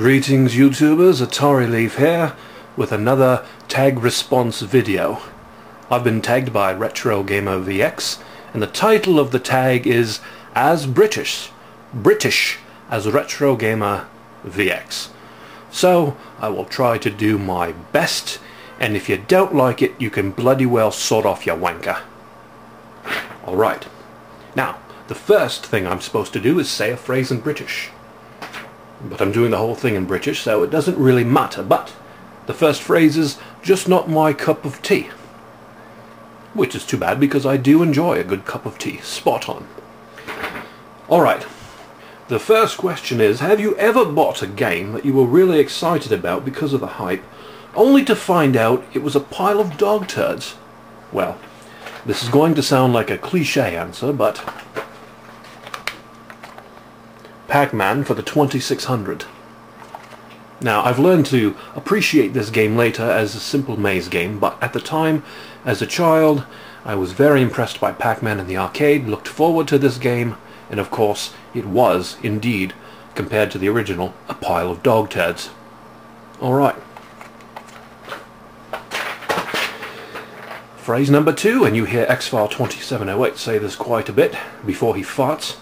Greetings YouTubers, Atari Leaf here with another tag response video. I've been tagged by RetroGamerVX and the title of the tag is As British as RetroGamerVX. So I will try to do my best, and if you don't like it you can bloody well sort off your wanker. Alright, now the first thing I'm supposed to do is say a phrase in British. But I'm doing the whole thing in British, so it doesn't really matter. But the first phrase is just not my cup of tea. Which is too bad because I do enjoy a good cup of tea. Spot on. Alright. The first question is, have you ever bought a game that you were really excited about because of the hype, only to find out it was a pile of dog turds? Well, this is going to sound like a cliché answer, but Pac-Man for the 2600. Now, I've learned to appreciate this game later as a simple maze game, but at the time, as a child, I was very impressed by Pac-Man in the arcade, looked forward to this game, and of course, it was, indeed, compared to the original, a pile of dog turds. Alright. Phrase number 2, and you hear X-File 2708 say this quite a bit before he farts.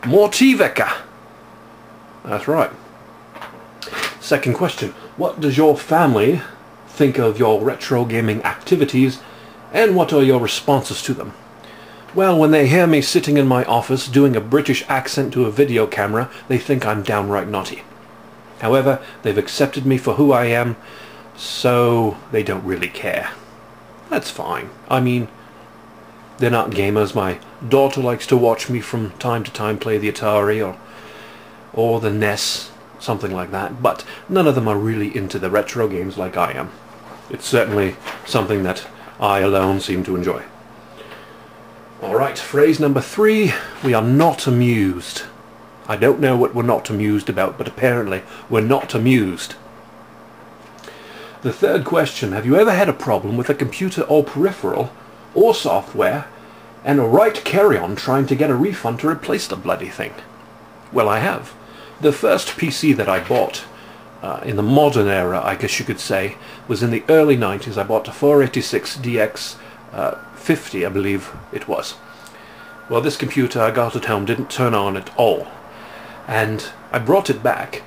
More tea, Vecca. That's right. Second question. What does your family think of your retro gaming activities, and what are your responses to them? Well, when they hear me sitting in my office doing a British accent to a video camera, they think I'm downright naughty. However, they've accepted me for who I am, so they don't really care. That's fine. I mean, they're not gamers. My daughter likes to watch me from time to time play the Atari or the NES, something like that, but none of them are really into the retro games like I am. It's certainly something that I alone seem to enjoy. Alright, phrase number 3, we are not amused. I don't know what we're not amused about, but apparently we're not amused. The third question, have you ever had a problem with a computer or peripheral or software and a right carry-on trying to get a refund to replace the bloody thing? Well, I have. The first PC that I bought in the modern era, I guess you could say, was in the early 90s. I bought a 486 DX 50, I believe it was. Well, this computer I got at home didn't turn on at all, and I brought it back,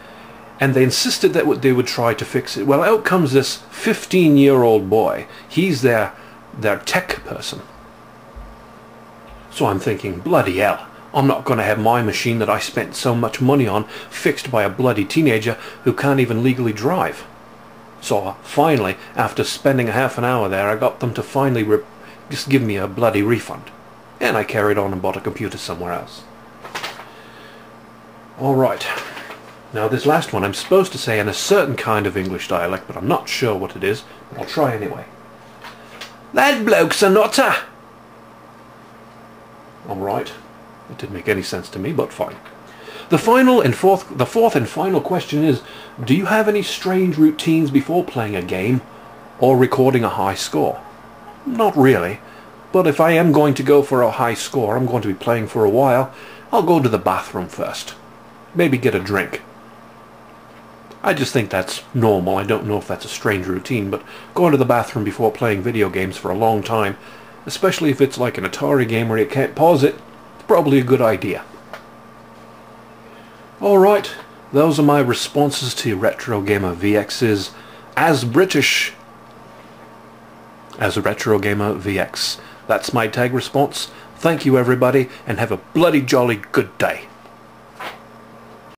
and they insisted that they would try to fix it. Well, out comes this 15-year-old boy. He's their tech person. So I'm thinking, bloody hell, I'm not going to have my machine that I spent so much money on fixed by a bloody teenager who can't even legally drive. So finally, after spending a half an hour there, I got them to finally just give me a bloody refund. And I carried on and bought a computer somewhere else. Alright. Now this last one I'm supposed to say in a certain kind of English dialect, but I'm not sure what it is, but I'll try anyway. That bloke's a nutter! Alright. It didn't make any sense to me, but fine. The fourth and final question is, do you have any strange routines before playing a game or recording a high score? Not really, but if I am going to go for a high score, I'm going to be playing for a while, I'll go to the bathroom first. Maybe get a drink. I just think that's normal. I don't know if that's a strange routine, but going to the bathroom before playing video games for a long time, especially if it's like an Atari game where you can't pause it, it's probably a good idea. Alright, those are my responses to RetroGamerVX's As British as RetroGamerVX. That's my tag response. Thank you everybody, and have a bloody jolly good day.